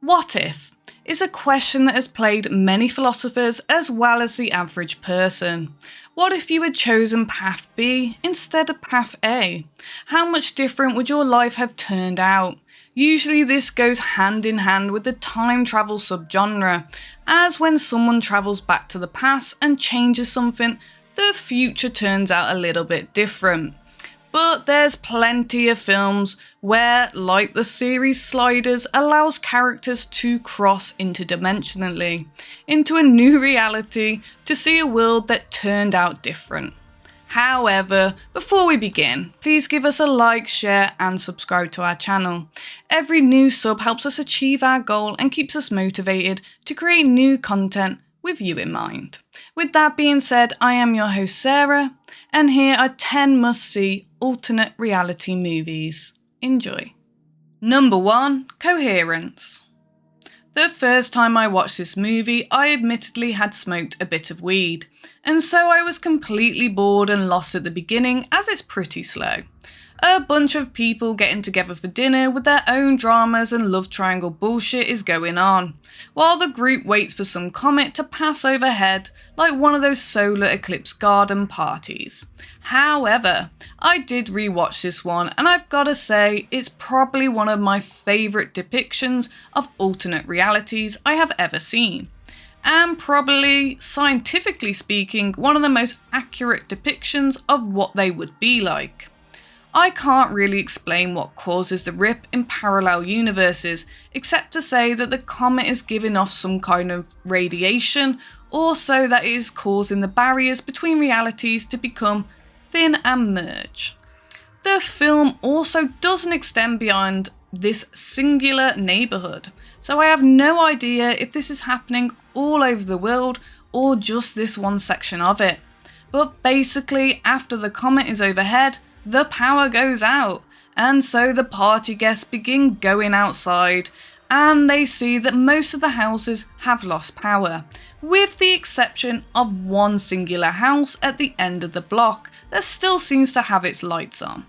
What if is a question that has plagued many philosophers as well as the average person. What if you had chosen path B instead of path A? How much different would your life have turned out? Usually this goes hand in hand with the time travel subgenre, as when someone travels back to the past and changes something, the future turns out a little bit different. But there's plenty of films where, like the series Sliders, allows characters to cross interdimensionally into a new reality to see a world that turned out different. However, before we begin, please give us a like, share and subscribe to our channel. Every new sub helps us achieve our goal and keeps us motivated to create new content with you in mind. With that being said, I am your host Sarah, and here are 10 must-see alternate reality movies. Enjoy. Number 1. Coherence. The first time I watched this movie, I admittedly had smoked a bit of weed, and so I was completely bored and lost at the beginning as it's pretty slow. A bunch of people getting together for dinner with their own dramas and love triangle bullshit is going on, while the group waits for some comet to pass overhead like one of those solar eclipse garden parties. However, I did rewatch this one and I've gotta say it's probably one of my favourite depictions of alternate realities I have ever seen. And probably, scientifically speaking, one of the most accurate depictions of what they would be like. I can't really explain what causes the rip in parallel universes, except to say that the comet is giving off some kind of radiation, or so that it is causing the barriers between realities to become thin and merge. The film also doesn't extend beyond this singular neighbourhood, so I have no idea if this is happening all over the world or just this one section of it. But basically, after the comet is overhead, the power goes out, and so the party guests begin going outside, and they see that most of the houses have lost power, with the exception of one singular house at the end of the block that still seems to have its lights on.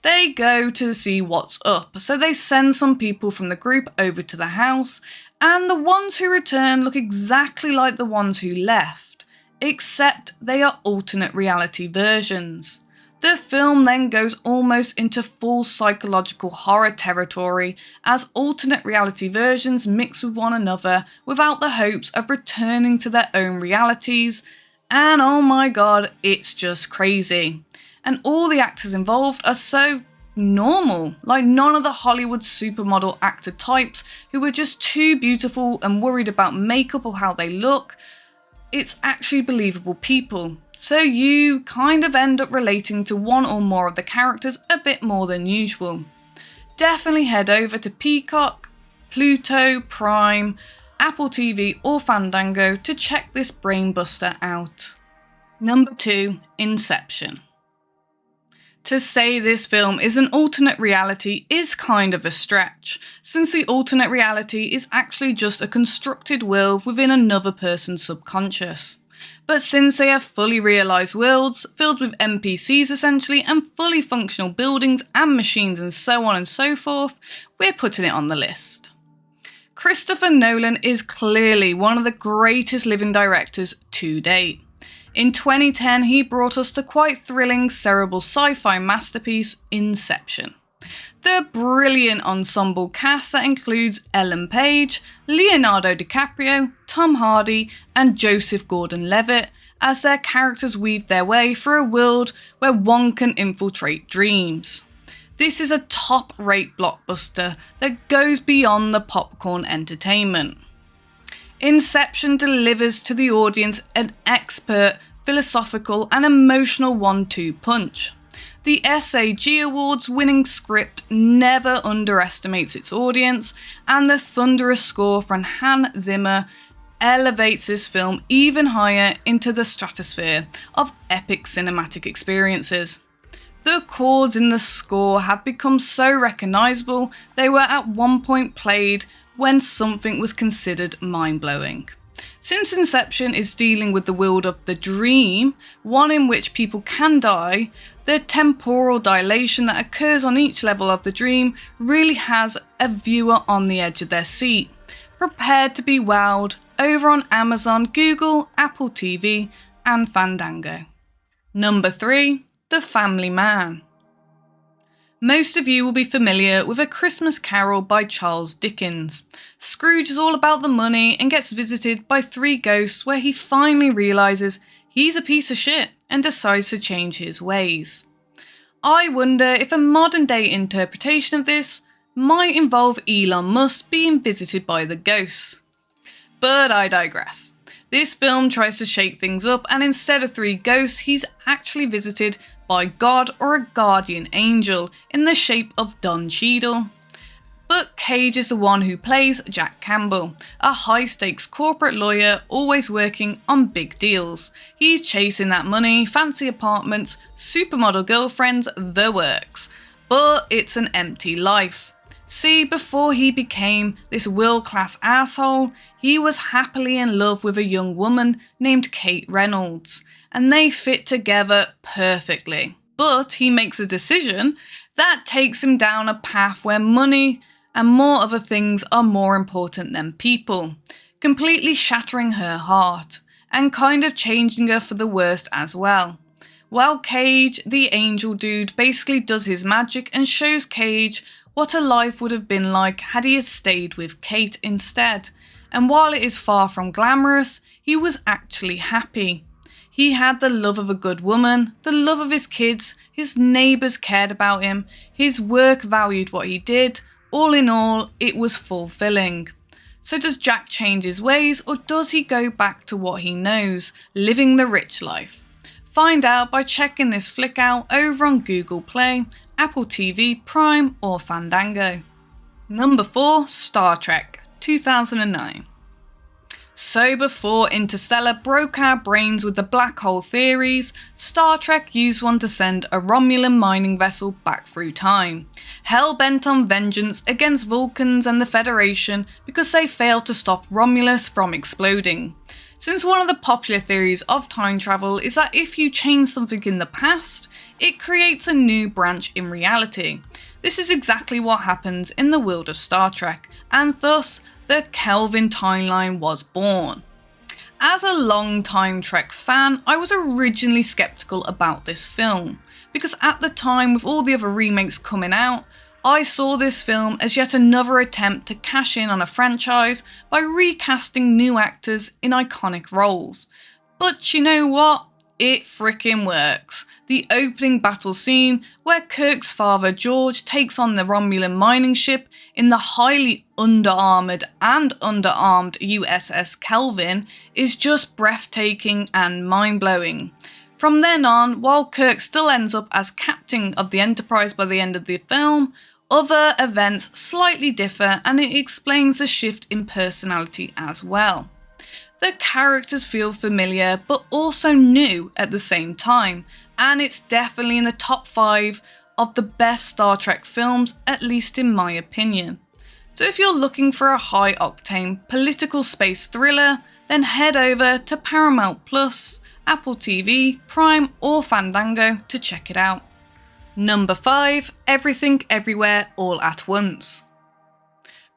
They go to see what's up, so they send some people from the group over to the house, and the ones who return look exactly like the ones who left, except they are alternate reality versions. The film then goes almost into full psychological horror territory as alternate reality versions mix with one another without the hopes of returning to their own realities, and oh my god, it's just crazy. And all the actors involved are so normal, like none of the Hollywood supermodel actor types who are just too beautiful and worried about makeup or how they look. It's actually believable people. So you kind of end up relating to one or more of the characters a bit more than usual. Definitely head over to Peacock, Pluto, Prime, Apple TV or Fandango to check this brainbuster out. Number 2. Inception. To say this film is an alternate reality is kind of a stretch, since the alternate reality is actually just a constructed world within another person's subconscious. But since they are fully realised worlds, filled with NPCs essentially, and fully functional buildings and machines and so on and so forth, we're putting it on the list. Christopher Nolan is clearly one of the greatest living directors to date. In 2010, he brought us the quite thrilling cerebral sci-fi masterpiece Inception. The brilliant ensemble cast that includes Ellen Page, Leonardo DiCaprio, Tom Hardy and Joseph Gordon-Levitt as their characters weave their way through a world where one can infiltrate dreams. This is a top-rate blockbuster that goes beyond the popcorn entertainment. Inception delivers to the audience an expert, philosophical and emotional 1-2 punch. The SAG Awards winning script never underestimates its audience, and the thunderous score from Hans Zimmer elevates this film even higher into the stratosphere of epic cinematic experiences. The chords in the score have become so recognisable they were at one point played when something was considered mind-blowing. Since Inception is dealing with the world of the dream, one in which people can die, the temporal dilation that occurs on each level of the dream really has a viewer on the edge of their seat, prepared to be wowed over on Amazon, Google, Apple TV, and Fandango. Number 3, The Family Man. Most of you will be familiar with A Christmas Carol by Charles Dickens. Scrooge is all about the money and gets visited by 3 ghosts where he finally realises he's a piece of shit and decides to change his ways. I wonder if a modern day interpretation of this might involve Elon Musk being visited by the ghosts. But I digress. This film tries to shake things up, and instead of 3 ghosts, he's actually visited by God or a guardian angel in the shape of Don Cheadle. But Cage is the one who plays Jack Campbell, a high-stakes corporate lawyer always working on big deals. He's chasing that money, fancy apartments, supermodel girlfriends, the works. But it's an empty life. See, before he became this world-class asshole, he was happily in love with a young woman named Kate Reynolds, and they fit together perfectly. But he makes a decision that takes him down a path where money and more other things are more important than people, completely shattering her heart, and kind of changing her for the worst as well. While Cage, the angel dude, basically does his magic and shows Cage what a life would have been like had he stayed with Kate instead. And while it is far from glamorous, he was actually happy. He had the love of a good woman, the love of his kids, his neighbours cared about him, his work valued what he did. All in all, it was fulfilling. So does Jack change his ways, or does he go back to what he knows, living the rich life? Find out by checking this flick out over on Google Play, Apple TV, Prime or Fandango. Number 4, Star Trek, 2009. So before Interstellar broke our brains with the black hole theories, Star Trek used one to send a Romulan mining vessel back through time, hell-bent on vengeance against Vulcans and the Federation because they failed to stop Romulus from exploding. Since one of the popular theories of time travel is that if you change something in the past, it creates a new branch in reality. This is exactly what happens in the world of Star Trek, and thus the Kelvin timeline was born. As a long-time Trek fan, I was originally skeptical about this film, because at the time with all the other remakes coming out, I saw this film as yet another attempt to cash in on a franchise by recasting new actors in iconic roles. But you know what? It frickin' works. The opening battle scene where Kirk's father George takes on the Romulan mining ship in the highly under-armoured and under-armed USS Kelvin is just breathtaking and mind-blowing. From then on, while Kirk still ends up as captain of the Enterprise by the end of the film, other events slightly differ and it explains the shift in personality as well. The characters feel familiar but also new at the same time, and it's definitely in the top 5 of the best Star Trek films, at least in my opinion. So if you're looking for a high-octane political space thriller, then head over to Paramount Plus, Apple TV, Prime or Fandango to check it out. Number 5, Everything Everywhere All at Once.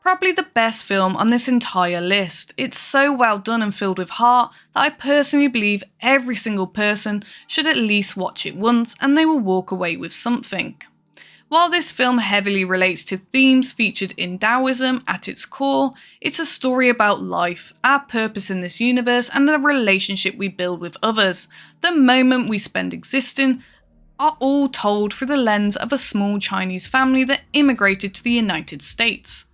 Probably the best film on this entire list. It's so well done and filled with heart that I personally believe every single person should at least watch it once and they will walk away with something. While this film heavily relates to themes featured in Taoism at its core, it's a story about life, our purpose in this universe and the relationship we build with others. The moment we spend existing are all told through the lens of a small Chinese family that immigrated to the United States.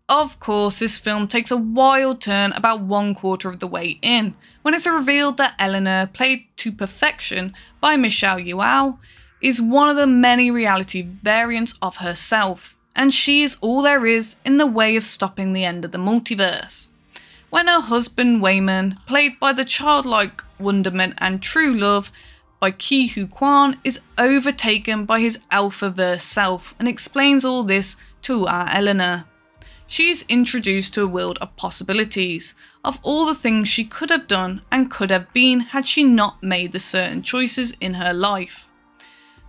Of course, this film takes a wild turn about 1/4 of the way in, when it's revealed that Eleanor, played to perfection by Michelle Yeoh, is one of the many reality variants of herself, and she is all there is in the way of stopping the end of the multiverse. When her husband Wayman, played by the childlike wonderment and true love by Ke Huy Quan, is overtaken by his alpha-verse self and explains all this to our Eleanor. She is introduced to a world of possibilities, of all the things she could have done and could have been had she not made the certain choices in her life.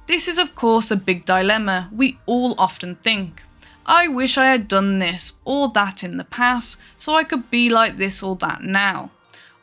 This is of course a big dilemma we all often think. I wish I had done this or that in the past so I could be like this or that now.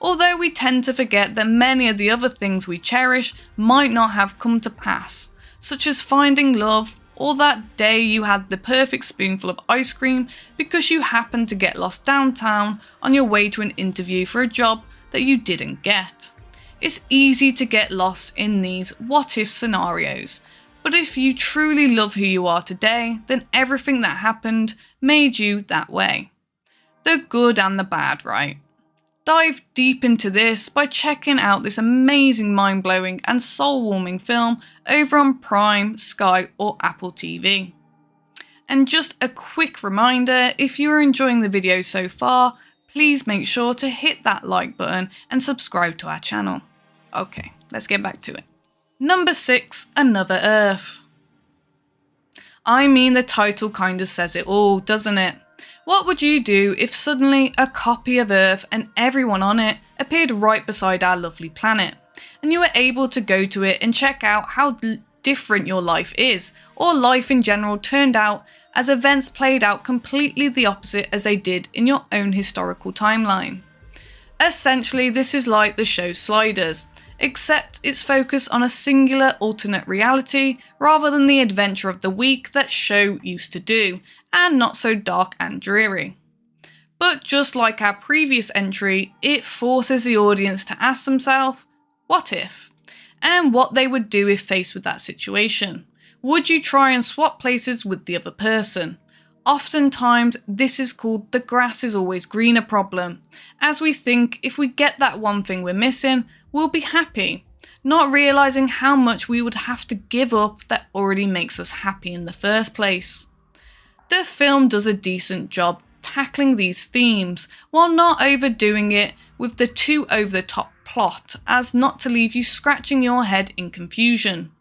Although we tend to forget that many of the other things we cherish might not have come to pass, such as finding love, or that day you had the perfect spoonful of ice cream because you happened to get lost downtown on your way to an interview for a job that you didn't get. It's easy to get lost in these what-if scenarios, but if you truly love who you are today, then everything that happened made you that way. The good and the bad, right? Dive deep into this by checking out this amazing, mind-blowing and soul-warming film over on Prime, Sky or Apple TV. And just a quick reminder, if you are enjoying the video so far, please make sure to hit that like button and subscribe to our channel. Okay, let's get back to it. Number 6, Another Earth. I mean, the title kinda says it all, doesn't it? What would you do if suddenly a copy of Earth and everyone on it appeared right beside our lovely planet, and you were able to go to it and check out how different your life is, or life in general turned out as events played out completely the opposite as they did in your own historical timeline? Essentially, this is like the show Sliders, except it's focused on a singular alternate reality rather than the adventure of the week that show used to do, and not so dark and dreary. But just like our previous entry, it forces the audience to ask themselves, what if? And what they would do if faced with that situation. Would you try and swap places with the other person? Oftentimes, this is called the grass is always greener problem, as we think if we get that one thing we're missing, we'll be happy, not realising how much we would have to give up that already makes us happy in the first place. The film does a decent job tackling these themes, while not overdoing it with the too over-the-top plot as not to leave you scratching your head in confusion.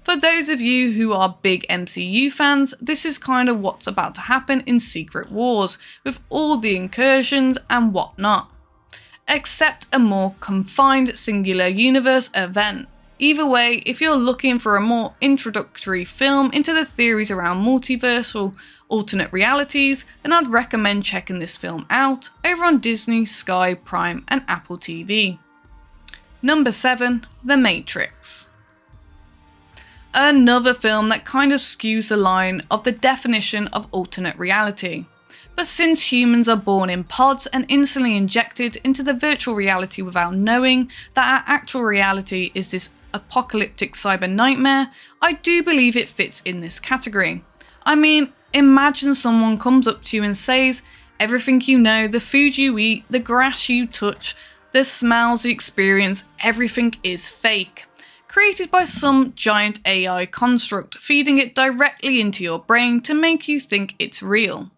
For those of you who are big MCU fans, this is kind of what's about to happen in Secret Wars, with all the incursions and whatnot. Except a more confined singular universe event. Either way, if you're looking for a more introductory film into the theories around multiversal alternate realities, then I'd recommend checking this film out over on Disney, Sky, Prime and Apple TV. Number 7, The Matrix. Another film that kind of skews the line of the definition of alternate reality. But since humans are born in pods and instantly injected into the virtual reality without knowing that our actual reality is this apocalyptic cyber nightmare, I do believe it fits in this category. I mean, imagine someone comes up to you and says, everything you know, the food you eat, the grass you touch, the smells you experience, everything is fake. Created by some giant AI construct, feeding it directly into your brain to make you think it's real,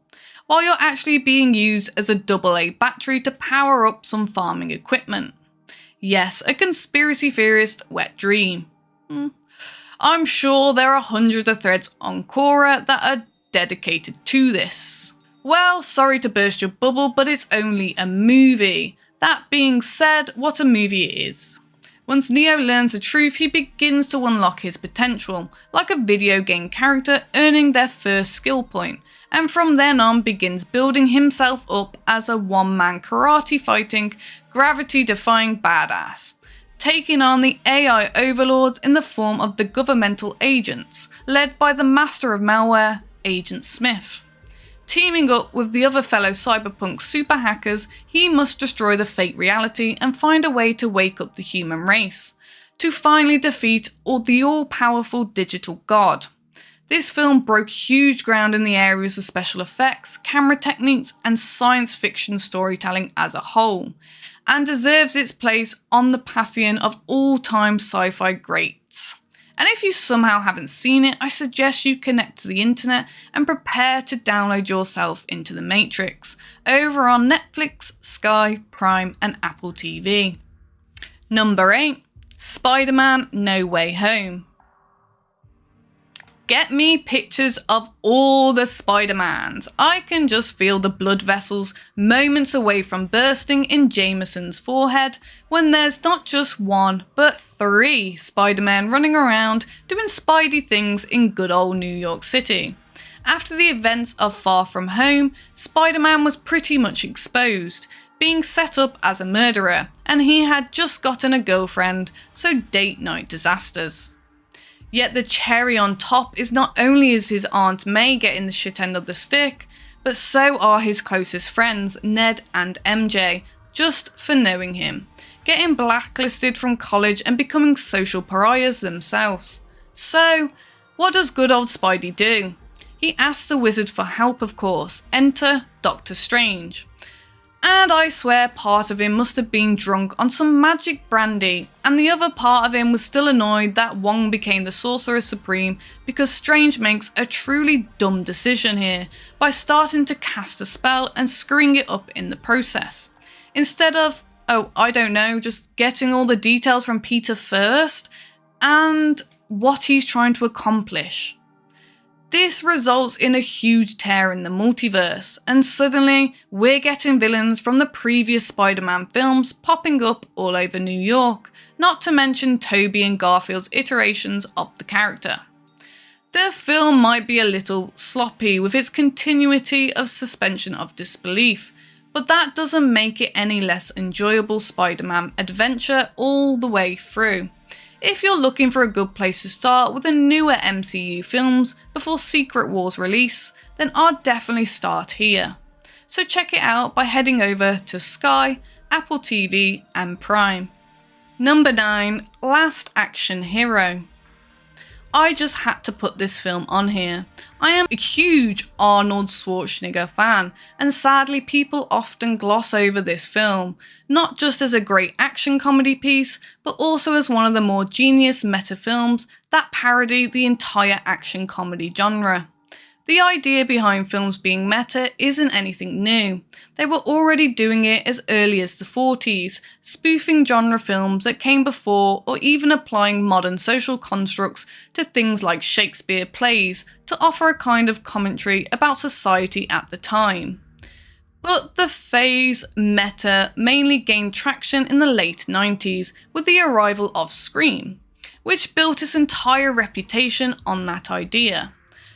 while you're actually being used as a AA battery to power up some farming equipment. Yes, a conspiracy theorist wet dream. I'm sure there are hundreds of threads on Quora that are dedicated to this. Well, sorry to burst your bubble, but it's only a movie. That being said, what a movie it is. Once Neo learns the truth, he begins to unlock his potential, like a video game character earning their first skill point, and from then on begins building himself up as a one-man karate fighting, gravity-defying badass, taking on the AI overlords in the form of the governmental agents, led by the master of malware, Agent Smith. Teaming up with the other fellow cyberpunk super hackers, he must destroy the fake reality and find a way to wake up the human race, to finally defeat the all-powerful digital god. This film broke huge ground in the areas of special effects, camera techniques, and science fiction storytelling as a whole, and deserves its place on the pantheon of all-time sci-fi greats. And if you somehow haven't seen it, I suggest you connect to the internet and prepare to download yourself into The Matrix over on Netflix, Sky, Prime and Apple TV. Number 8, Spider-Man No Way Home. Get me pictures of all the Spider-Mans. I can just feel the blood vessels moments away from bursting in Jameson's forehead when there's not just one, but 3 Spider-Men running around doing Spidey things in good old New York City. After the events of Far From Home, Spider-Man was pretty much exposed, being set up as a murderer, and he had just gotten a girlfriend, so date night disasters. Yet the cherry on top is not only is his Aunt May getting the shit end of the stick, but so are his closest friends, Ned and MJ, just for knowing him, getting blacklisted from college and becoming social pariahs themselves. So, what does good old Spidey do? He asks the wizard for help, of course. Enter Doctor Strange. And I swear part of him must have been drunk on some magic brandy, and the other part of him was still annoyed that Wong became the Sorcerer Supreme because Strange makes a truly dumb decision here by starting to cast a spell and screwing it up in the process. Instead of, just getting all the details from Peter first and what he's trying to accomplish. This results in a huge tear in the multiverse, and suddenly we're getting villains from the previous Spider-Man films popping up all over New York, not to mention Tobey and Garfield's iterations of the character. The film might be a little sloppy with its continuity of suspension of disbelief, but that doesn't make it any less enjoyable Spider-Man adventure all the way through. If you're looking for a good place to start with the newer MCU films before Secret Wars release, then I'd definitely start here. So check it out by heading over to Sky, Apple TV and Prime. Number 9, Last Action Hero. I just had to put this film on here. I am a huge Arnold Schwarzenegger fan, and sadly people often gloss over this film, not just as a great action comedy piece, but also as one of the more genius meta films that parody the entire action comedy genre. The idea behind films being meta isn't anything new. They were already doing it as early as the 40s, spoofing genre films that came before or even applying modern social constructs to things like Shakespeare plays to offer a kind of commentary about society at the time. But the phase meta mainly gained traction in the late 90s with the arrival of Scream, which built its entire reputation on that idea.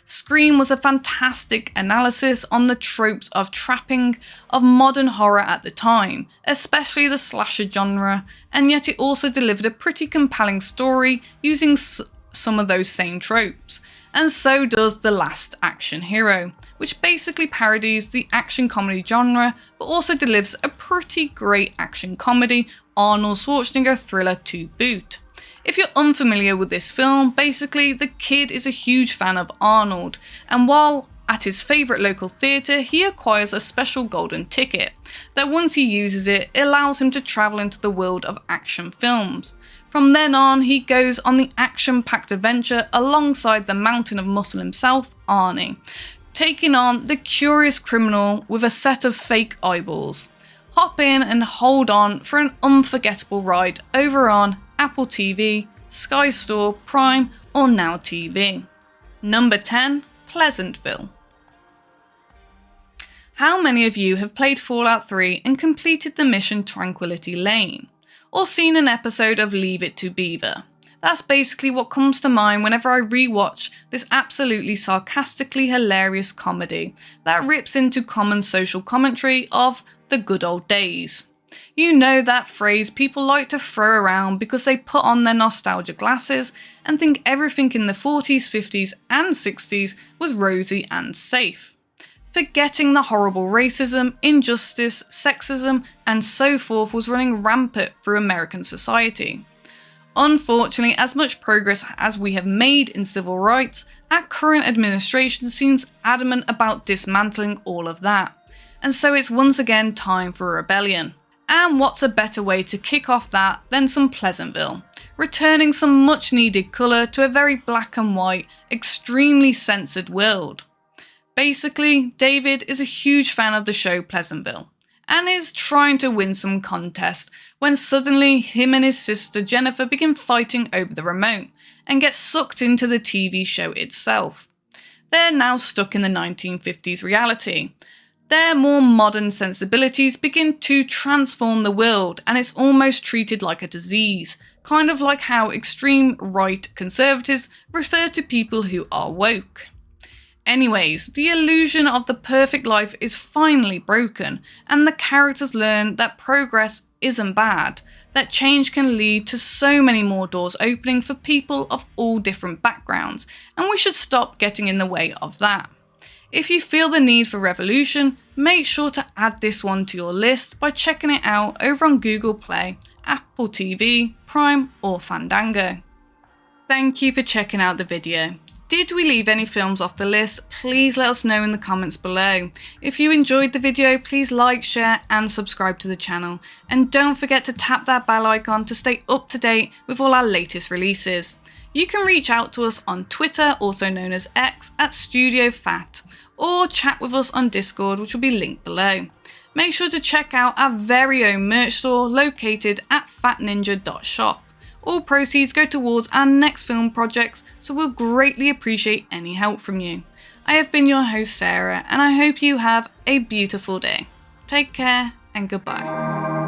Scream was a fantastic analysis on the tropes of trapping of modern horror at the time, especially the slasher genre, and yet it also delivered a pretty compelling story using some of those same tropes. And so does The Last Action Hero, which basically parodies the action comedy genre, but also delivers a pretty great action comedy Arnold Schwarzenegger thriller to boot. If you're unfamiliar with this film, basically the kid is a huge fan of Arnold, and while at his favourite local theatre, he acquires a special golden ticket that once he uses it, allows him to travel into the world of action films. From then on, he goes on the action-packed adventure alongside the mountain of muscle himself, Arnie, taking on the curious criminal with a set of fake eyeballs. Hop in and hold on for an unforgettable ride over on Apple TV, Sky Store, Prime, or Now TV. Number 10, Pleasantville. How many of you have played Fallout 3 and completed the mission Tranquility Lane? Or seen an episode of Leave It to Beaver? That's basically what comes to mind whenever I rewatch this absolutely sarcastically hilarious comedy that rips into common social commentary of the good old days. You know that phrase people like to throw around because they put on their nostalgia glasses and think everything in the 40s, 50s and 60s was rosy and safe, forgetting the horrible racism, injustice, sexism and so forth was running rampant through American society. Unfortunately, as much progress as we have made in civil rights, our current administration seems adamant about dismantling all of that, and so it's once again time for a rebellion. And what's a better way to kick off that than some Pleasantville, returning some much needed colour to a very black and white, extremely censored world. Basically, David is a huge fan of the show Pleasantville, and is trying to win some contest when suddenly him and his sister Jennifer begin fighting over the remote and get sucked into the TV show itself. They're now stuck in the 1950s reality. Their more modern sensibilities begin to transform the world, and it's almost treated like a disease, kind of like how extreme right conservatives refer to people who are woke. Anyways, the illusion of the perfect life is finally broken, and the characters learn that progress isn't bad, that change can lead to so many more doors opening for people of all different backgrounds, and we should stop getting in the way of that. If you feel the need for revolution, make sure to add this one to your list by checking it out over on Google Play, Apple TV, Prime or Fandango. Thank you for checking out the video. Did we leave any films off the list? Please let us know in the comments below. If you enjoyed the video, please like, share and subscribe to the channel. And don't forget to tap that bell icon to stay up to date with all our latest releases. You can reach out to us on Twitter, also known as X, at StudioFat, or chat with us on Discord, which will be linked below. Make sure to check out our very own merch store located at fatninja.shop. All proceeds go towards our next film projects, so we'll greatly appreciate any help from you. I have been your host Sarah, and I hope you have a beautiful day. Take care and goodbye.